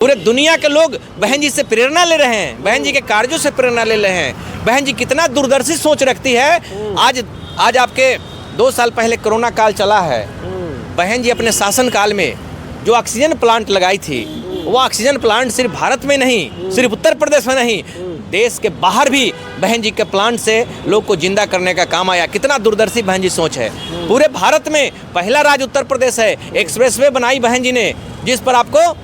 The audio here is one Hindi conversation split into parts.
पूरे दुनिया के लोग बहन जी से प्रेरणा ले रहे हैं, बहन जी के कार्यों से प्रेरणा ले रहे हैं। बहन जी कितना दूरदर्शी सोच रखती है। आज आपके 2 साल पहले कोरोना काल चला है, बहन जी अपने शासन काल में जो ऑक्सीजन प्लांट लगाई थी, वो ऑक्सीजन प्लांट सिर्फ भारत में नहीं, सिर्फ उत्तर प्रदेश में नहीं, देश के बाहर भी बहन जी के प्लांट से लोग को जिंदा करने का काम आया। कितना दूरदर्शी बहन जी सोच है। पूरे भारत में पहला राज्य उत्तर प्रदेश है। एक्सप्रेसवे बनाई बहन जी ने, जिस पर आपको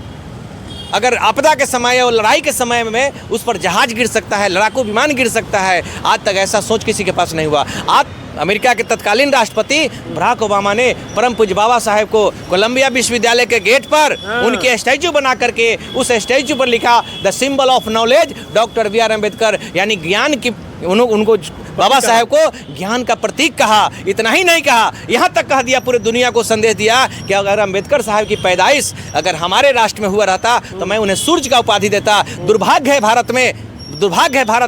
अगर आपदा के समय और लड़ाई के समय में उस पर जहाज गिर सकता है, लड़ाकू विमान गिर सकता है। आज तक ऐसा सोच किसी के पास नहीं हुआ। आज अमेरिका के तत्कालीन राष्ट्रपति बराक ओबामा ने परम पूज्य बाबा साहेब को कोलंबिया विश्वविद्यालय के गेट पर उनके स्टैचू बना करके उस स्टैचू पर लिखा the symbol of knowledge doctor B R Ambedkar, यानी ज्ञान की, उनको बाबा साहेब को ज्ञान का प्रतीक कहा। इतना ही नहीं कहा, यहाँ तक कह दिया, पूरे दुनिया को संदेश दिया कि अगर अम्बेडकर साहब की पैदाइश अगर हमारे राष्ट्र में हुआ रहता तो मैं उन्हें सूर्य का उपाधि देता। दुर्भाग्य है भारत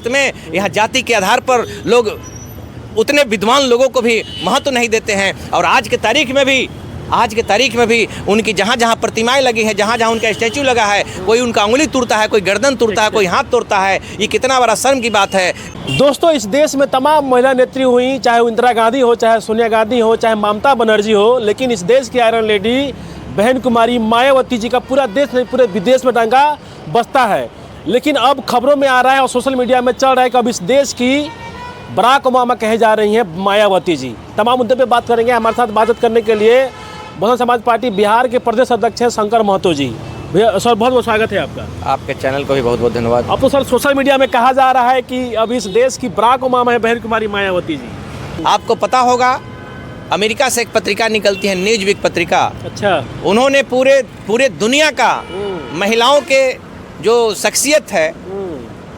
में यहाँ जाति के आधार पर लोग उतने विद्वान लोगों को भी महत्व नहीं देते हैं। और आज के तारीख में भी उनकी जहाँ जहाँ प्रतिमाएं लगी हैं, जहाँ जहाँ उनका स्टैचू लगा है, कोई उनका उंगली तोड़ता है, कोई गर्दन तोड़ता है, कोई हाथ तोड़ता है। ये कितना बड़ा शर्म की बात है। दोस्तों, इस देश में तमाम महिला नेत्री हुई, चाहे वो इंदिरा गांधी हो, चाहे सोनिया गांधी हो, चाहे ममता बनर्जी हो, लेकिन इस देश की आयरन लेडी बहन कुमारी मायावती जी का पूरा देश नहीं, पूरे विदेश में डंका बजता है। लेकिन अब खबरों में आ रहा है और सोशल मीडिया में चल रहा है कि अब इस देश की बराक ओबामा कहे जा रही हैं मायावती जी। तमाम मुद्दे पे बात करेंगे। हमारे साथ बातचीत करने के लिए बहुजन समाज पार्टी बिहार के प्रदेश अध्यक्ष हैं शंकर महतो जी। भैया सर, बहुत बहुत स्वागत है आपका। आपके चैनल को भी बहुत बहुत धन्यवाद। अब तो सर सोशल मीडिया में कहा जा रहा है कि अब इस देश की बराक ओबामा है बहन कुमारी मायावती जी। आपको पता होगा, अमेरिका से एक पत्रिका निकलती है, न्यूज़वीक पत्रिका। अच्छा। उन्होंने पूरे दुनिया का महिलाओं के जो शख्सियत है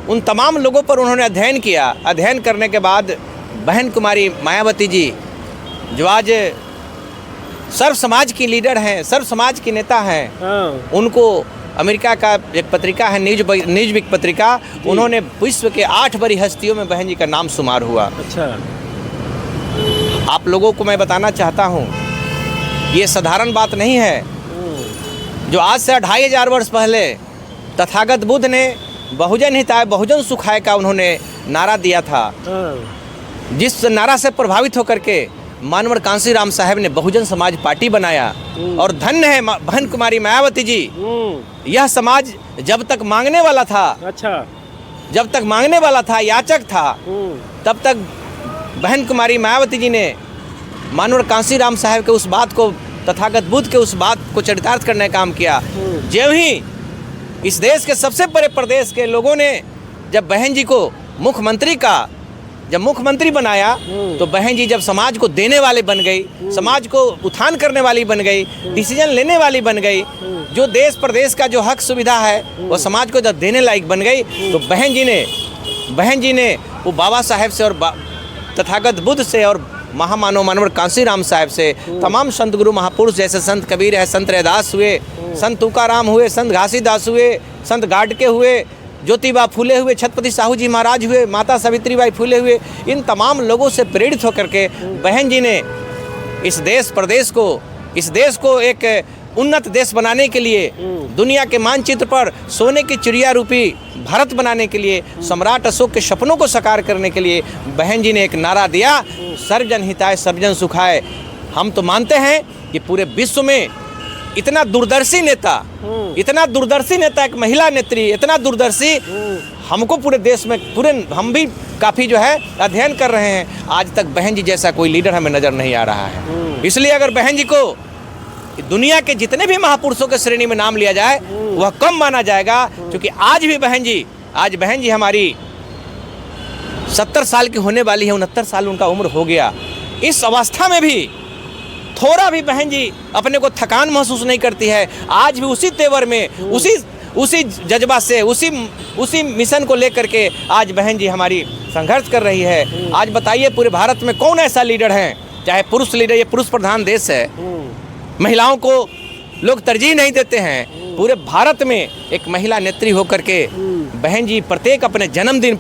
उन तमाम लोगों पर उन्होंने अध्ययन किया। अध्ययन करने के बाद बहन कुमारी मायावती जी, जो आज सर्व समाज की लीडर हैं, सर्व समाज की नेता हैं, उनको अमेरिका का एक पत्रिका है न्यूज़वीक पत्रिका, उन्होंने विश्व के 8 बड़ी हस्तियों में बहन जी का नाम शुमार हुआ। अच्छा। आप लोगों को मैं बताना चाहता हूँ, ये साधारण बात नहीं है। जो आज से 2500 वर्ष पहले तथागत बुद्ध ने बहुजन हिताय बहुजन सुखाय का उन्होंने नारा दिया था, जिस नारा से प्रभावित होकर के मानवर कांशीराम साहब ने बहुजन समाज पार्टी बनाया। और धन्य है बहन कुमारी मायावती जी। यह समाज जब तक मांगने वाला था, अच्छा, जब तक मांगने वाला था, याचक था, तब तक बहन कुमारी मायावती जी ने मानवर कांशीराम साहब के उस बात को, तथागत बुद्ध के उस बात को चरितार्थ करने का काम किया। जब ही इस देश के सबसे बड़े प्रदेश के लोगों ने जब बहन जी को मुख्यमंत्री बनाया, तो बहन जी जब समाज को देने वाले बन गई, समाज को उत्थान करने वाली बन गई, डिसीजन लेने वाली बन गई, जो देश प्रदेश का जो हक सुविधा है वो समाज को जब देने लायक बन गई, तो बहन जी ने वो बाबा साहेब से और तथागत बुद्ध से और महामानव मानवर कांशीराम साहब से, तमाम संत गुरु महापुरुष जैसे संत कबीर है, संत रैदास हुए, संत तुकाराम हुए, संत घासीदास हुए, संत गाडके हुए, ज्योतिबा फूले हुए, छत्रपति साहू जी महाराज हुए, माता सावित्रीबाई फूले हुए, इन तमाम लोगों से प्रेरित होकर के बहन जी ने इस देश को एक उन्नत देश बनाने के लिए, दुनिया के मानचित्र पर सोने की चिड़िया रूपी भारत बनाने के लिए, सम्राट अशोक के सपनों को साकार करने के लिए बहन जी ने एक नारा दिया, सर्वजन हिताय सर्वजन सुखाय। हम तो मानते हैं कि पूरे विश्व में इतना दूरदर्शी नेता, एक महिला नेत्री, इतना दूरदर्शी, हमको पूरे देश में हम भी काफ़ी जो है अध्ययन कर रहे हैं, आज तक बहन जी जैसा कोई लीडर हमें नज़र नहीं आ रहा है। इसलिए अगर बहन जी को दुनिया के जितने भी महापुरुषों के श्रेणी में नाम लिया जाए वह कम माना जाएगा, क्योंकि आज बहन जी हमारी 70 साल की होने वाली है, 69 साल उनका उम्र हो गया। इस अवस्था में भी थोड़ा भी बहन जी अपने को थकान महसूस नहीं करती है। आज भी उसी तेवर में, उसी जज्बा से, उसी मिशन को लेकर के आज बहन जी हमारी संघर्ष कर रही है। आज बताइए, पूरे भारत में कौन ऐसा लीडर है, चाहे पुरुष लीडर, ये पुरुष प्रधान देश है, महिलाओं को लोग तरजीह नहीं देते हैं। पूरे भारत में एक महिला नेत्री होकर के बहन जी प्रत्येक अपने जन्मदिन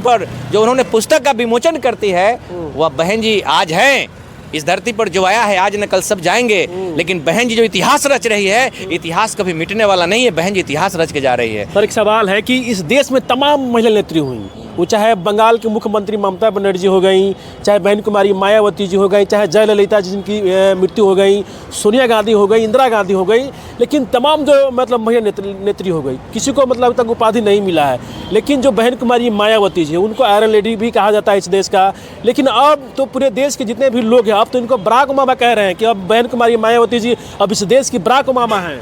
पर जो उन्होंने पुस्तक का विमोचन करती है, वह बहन जी आज हैं इस धरती पर जो आया है आज न कल सब जाएंगे, लेकिन बहन जी जो इतिहास रच रही है, इतिहास कभी मिटने वाला नहीं है। बहन जी इतिहास रच के जा रही है। सर एक सवाल है कि इस देश में तमाम महिला नेत्री हुई, वो चाहे बंगाल की मुख्यमंत्री ममता बनर्जी हो गई, चाहे बहन कुमारी मायावती जी हो गई, चाहे जयललिता जी जिनकी मृत्यु हो गई, सोनिया गांधी हो गई, इंदिरा गांधी हो गई, लेकिन तमाम जो मतलब महिला नेत्री हो गई, किसी को मतलब अभी तक उपाधि नहीं मिला है। लेकिन जो बहन कुमारी मायावती जी, उनको आयरन लेडी भी कहा जाता है इस देश का। लेकिन अब तो पूरे देश के जितने भी लोग हैं, अब तो इनको बराक ओबामा कह रहे हैं कि अब बहन कुमारी मायावती जी अब इस देश की बराक ओबामा हैं।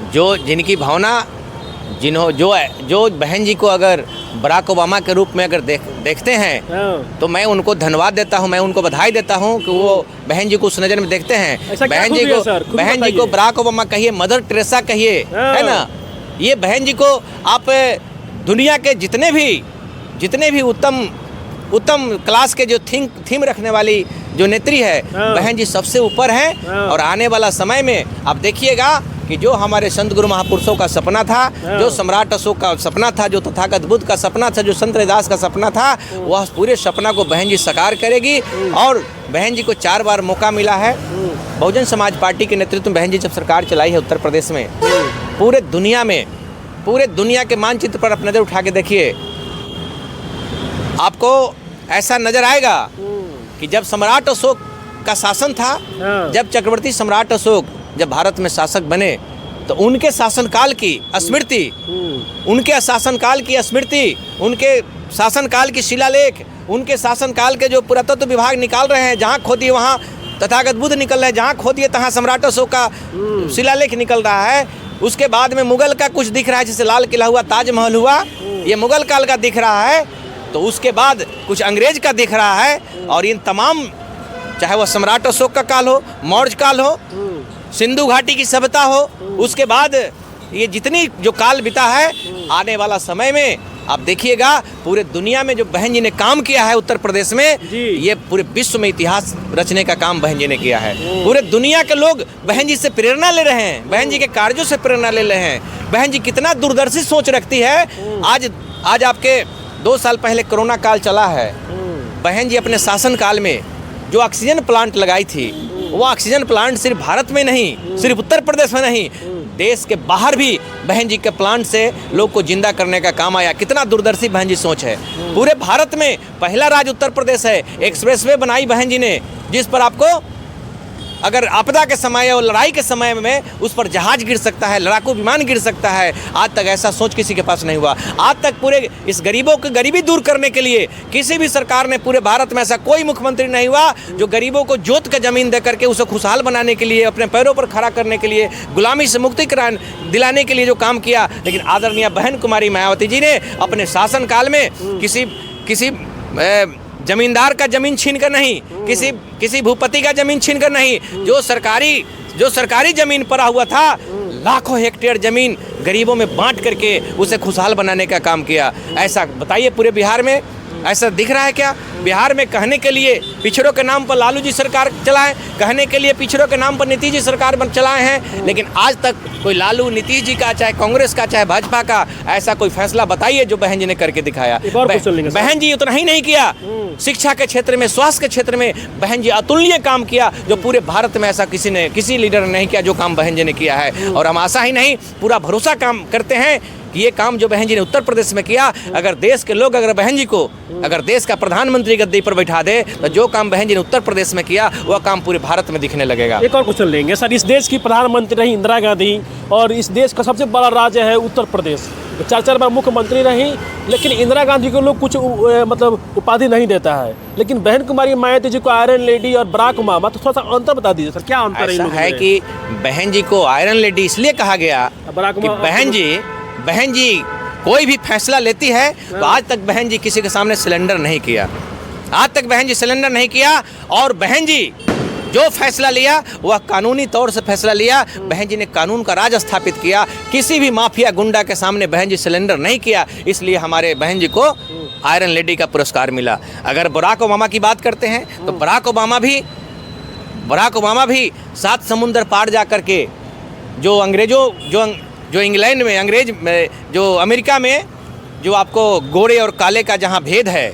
जो जिनकी भावना जो बहन जी को अगर बराक ओबामा के रूप में अगर देखते हैं, तो मैं उनको धन्यवाद देता हूं, मैं उनको बधाई देता हूं कि वो बहन जी को उस नज़र में देखते हैं। बहन जी को बराक ओबामा कहिए, मदर टेरेसा कहिए, है ना। ये बहन जी को आप दुनिया के जितने भी उत्तम क्लास के जो थीम रखने वाली जो नेत्री है, बहन जी सबसे ऊपर हैं। और आने वाला समय में आप देखिएगा कि जो हमारे संत गुरु महापुरुषों का सपना था, जो सम्राट अशोक का सपना था, जो तथागत बुद्ध का सपना था, जो संत रविदास का सपना था, वह पूरे सपना को बहन जी साकार करेगी। और बहन जी को 4 बार मौका मिला है। बहुजन समाज पार्टी के नेतृत्व में बहन जी जब सरकार चलाई है उत्तर प्रदेश में, पूरे दुनिया के मानचित्र पर आप नज़र उठा के देखिए, आपको ऐसा नजर आएगा कि जब सम्राट अशोक का शासन था, जब चक्रवर्ती सम्राट अशोक जब भारत में शासक बने, तो उनके शासनकाल की स्मृति, उनके शासनकाल की शिलालेख, उनके शासनकाल के जो पुरातत्व विभाग निकाल रहे हैं, जहाँ खोदिए वहाँ तथागत बुद्ध निकल रहे हैं, जहाँ खोदिए तहाँ सम्राट अशोक का शिलालेख निकल रहा है। उसके बाद में मुगल का कुछ दिख रहा है, जैसे लाल किला हुआ, ताजमहल हुआ, ये मुगल काल का दिख रहा है। तो उसके बाद कुछ अंग्रेज का दिख रहा है। और इन तमाम, चाहे वह सम्राट अशोक का काल हो, मौर्य काल हो, सिंधु घाटी की सभ्यता हो, उसके बाद ये जितनी जो काल बीता है, आने वाला समय में आप देखिएगा पूरे दुनिया में जो बहन जी ने काम किया है उत्तर प्रदेश में, ये पूरे विश्व में इतिहास रचने का काम बहन जी ने किया है। पूरे दुनिया के लोग बहन जी से प्रेरणा ले रहे हैं, बहन जी के कार्यों से प्रेरणा ले रहे हैं। बहन जी कितना दूरदर्शी सोच रखती है। आज आपके 2 साल पहले कोरोना काल चला है, बहन जी अपने शासन काल में जो ऑक्सीजन प्लांट लगाई थी, वो ऑक्सीजन प्लांट सिर्फ भारत में नहीं, सिर्फ उत्तर प्रदेश में नहीं, देश के बाहर भी बहन जी के प्लांट से लोग को जिंदा करने का काम आया। कितना दूरदर्शी बहन जी सोच है। पूरे भारत में पहला राज्य उत्तर प्रदेश है। एक्सप्रेसवे बनाई बहन जी ने, जिस पर आपको अगर आपदा के समय और लड़ाई के समय में उस पर जहाज गिर सकता है, लड़ाकू विमान गिर सकता है। आज तक ऐसा सोच किसी के पास नहीं हुआ। आज तक पूरे इस गरीबों की गरीबी दूर करने के लिए किसी भी सरकार ने, पूरे भारत में ऐसा कोई मुख्यमंत्री नहीं हुआ जो गरीबों को जोत का जमीन दे करके उसे खुशहाल बनाने के लिए, अपने पैरों पर खड़ा करने के लिए, गुलामी से मुक्ति दिलाने के लिए जो काम किया। लेकिन आदरणीय बहन कुमारी मायावती जी ने अपने शासनकाल में किसी जमींदार का जमीन छीन कर नहीं, किसी भूपति का जमीन छीन कर नहीं, जो सरकारी जमीन पड़ा हुआ था, लाखों हेक्टेयर जमीन गरीबों में बांट करके उसे खुशहाल बनाने का काम किया। ऐसा बताइए पूरे बिहार में ऐसा दिख रहा है क्या? बिहार में कहने के लिए पिछड़ों के नाम पर लालू जी सरकार चलाए, कहने के लिए पिछड़ों के नाम पर नीतीश जी सरकार चलाए हैं, लेकिन आज तक कोई लालू, नीतीश जी का, चाहे कांग्रेस का, चाहे भाजपा का, ऐसा कोई फैसला बताइए जो बहन जी ने करके दिखाया। बहन जी उतना ही नहीं किया, शिक्षा के क्षेत्र में, स्वास्थ्य के क्षेत्र में बहन जी अतुलनीय काम किया, जो पूरे भारत में ऐसा किसी लीडर ने नहीं किया जो काम बहन जी ने किया है। और हम आशा ही नहीं, पूरा भरोसा काम करते हैं कि ये काम जो बहन जी ने उत्तर प्रदेश में किया, अगर देश के लोग अगर बहन जी को अगर देश का प्रधानमंत्री गद्दी पर बैठा दे, तो जो काम बहन जी ने उत्तर प्रदेश में किया वह काम पूरे भारत में दिखने लगेगा। एक और क्वेश्चन लेंगे सर, इस देश की प्रधानमंत्री रही इंदिरा गांधी और इस देश का सबसे बड़ा राज्य है उत्तर प्रदेश, 4 बार मुख्यमंत्री रही, लेकिन इंदिरा गांधी को लोग कुछ मतलब उपाधि नहीं देता है, लेकिन बहन कुमारी मायावती जी को आयरन लेडी और बराक ओबामा, तो थोड़ा सा अंतर बता दीजिए सर, क्या अंतर है? कि बहन जी को आयरन लेडी इसलिए कहा गया कि बहन जी कोई भी फैसला लेती है तो आज तक बहन जी किसी के सामने सिलेंडर नहीं किया, आज तक बहन जी सिलेंडर नहीं किया। और बहन जी जो फैसला लिया वह कानूनी तौर से फैसला लिया। बहन जी ने कानून का राज स्थापित किया, किसी भी माफिया गुंडा के सामने बहन जी सिलेंडर नहीं किया, इसलिए हमारे बहन जी को आयरन लेडी का पुरस्कार मिला। अगर बराक ओबामा की बात करते हैं तो बराक ओबामा भी 7 समुंदर पार जा करके जो इंग्लैंड में जो अमेरिका में जो आपको गोरे और काले का जहाँ भेद है,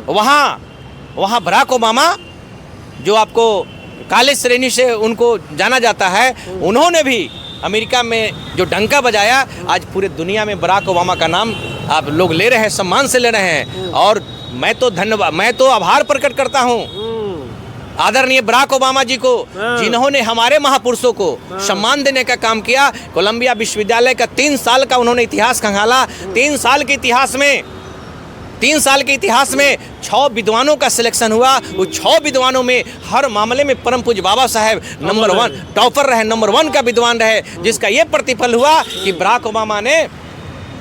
वहाँ बराक ओबामा जो आपको काले श्रेणी से उनको जाना जाता है, उन्होंने भी अमेरिका में जो डंका बजाया, आज पूरे दुनिया में बराक ओबामा का नाम आप लोग ले रहे हैं, सम्मान से ले रहे हैं। और मैं तो आभार प्रकट करता हूँ आदरणीय बराक ओबामा जी को, जिन्होंने हमारे महापुरुषों को सम्मान देने का काम किया। कोलंबिया विश्वविद्यालय का 3 साल का उन्होंने इतिहास खंगाला। 3 साल के इतिहास में 6 विद्वानों का सिलेक्शन हुआ। उस 6 विद्वानों में हर मामले में परम पूज्य बाबा साहेब नंबर 1 टॉपर रहे, नंबर 1 का विद्वान रहे, जिसका ये प्रतिफल हुआ कि बराक ओबामा ने,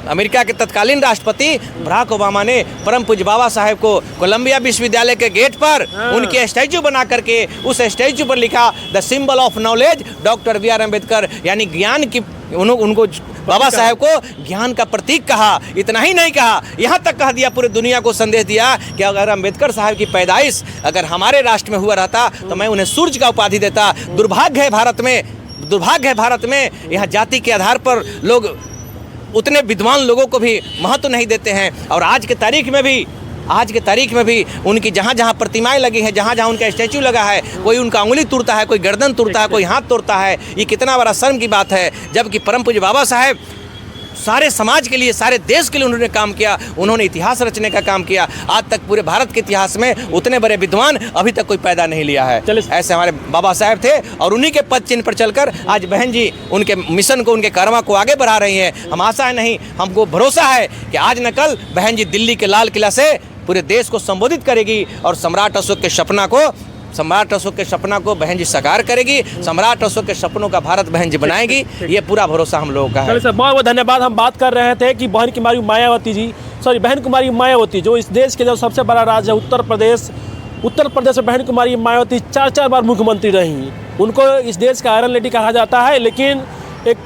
अमेरिका के तत्कालीन राष्ट्रपति बराक ओबामा ने परम पूज्य बाबा साहेब को कोलंबिया विश्वविद्यालय के गेट पर उनके स्टैचू बना करके उस स्टैचू पर लिखा the symbol of knowledge doctor B R Ambedkar, यानी ज्ञान की, उनको बाबा साहेब को ज्ञान का प्रतीक कहा। इतना ही नहीं कहा, यहाँ तक कह दिया, पूरे दुनिया को संदेश दिया कि अगर अम्बेडकर साहब की पैदाइश अगर हमारे राष्ट्र में हुआ रहता तो मैं उन्हें सूर्य का उपाधि देता। दुर्भाग्य है भारत में यहाँ जाति के आधार पर लोग उतने विद्वान लोगों को भी महत्व नहीं देते हैं। और आज के तारीख में भी उनकी जहाँ जहाँ प्रतिमाएं लगी हैं, जहाँ जहाँ उनका स्टैचू लगा है, कोई उनका उंगली तोड़ता है, कोई गर्दन तोड़ता है, कोई हाथ तोड़ता है। ये कितना बड़ा शर्म की बात है, जबकि परम पूज्य बाबा साहेब सारे समाज के लिए, सारे देश के लिए उन्होंने काम किया, उन्होंने इतिहास रचने का काम किया। आज तक पूरे भारत के इतिहास में उतने बड़े विद्वान अभी तक कोई पैदा नहीं लिया है। ऐसे हमारे बाबा साहेब थे और उन्हीं के पद चिन्ह पर चलकर आज बहन जी उनके मिशन को, उनके कर्मा को आगे बढ़ा रही हैं। हम आशा नहीं, हमको भरोसा है कि आज न कल बहन जी दिल्ली के लाल किला से पूरे देश को संबोधित करेगी और सम्राट अशोक के सपना को बहन जी साकार करेगी। सम्राट अशोक के सपनों का भारत बहन जी बनाएगी, ये पूरा भरोसा हम लोगों का है। सर, बहुत बहुत धन्यवाद। हम बात कर रहे थे कि बहन कुमारी मायावती जो इस देश के जो सबसे बड़ा राज्य है उत्तर प्रदेश में बहन कुमारी मायावती 4 बार मुख्यमंत्री रही। उनको इस देश का आयरन लेडी कहा जाता है, लेकिन एक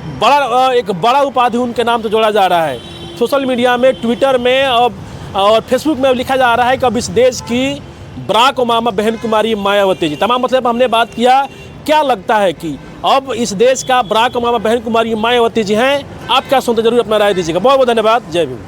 बड़ा उपाधि उनके नाम से जोड़ा जा रहा है। सोशल मीडिया में, ट्विटर में और फेसबुक में लिखा जा रहा है कि अब इस देश की बराक ओबामा बहन कुमारी मायावती जी। तमाम मतलब हमने बात किया, क्या लगता है कि अब इस देश का बराक ओबामा बहन कुमारी मायावती जी हैं? आप क्या सुनते, जरूर अपना राय दीजिएगा। बहुत बहुत धन्यवाद। जय भीम।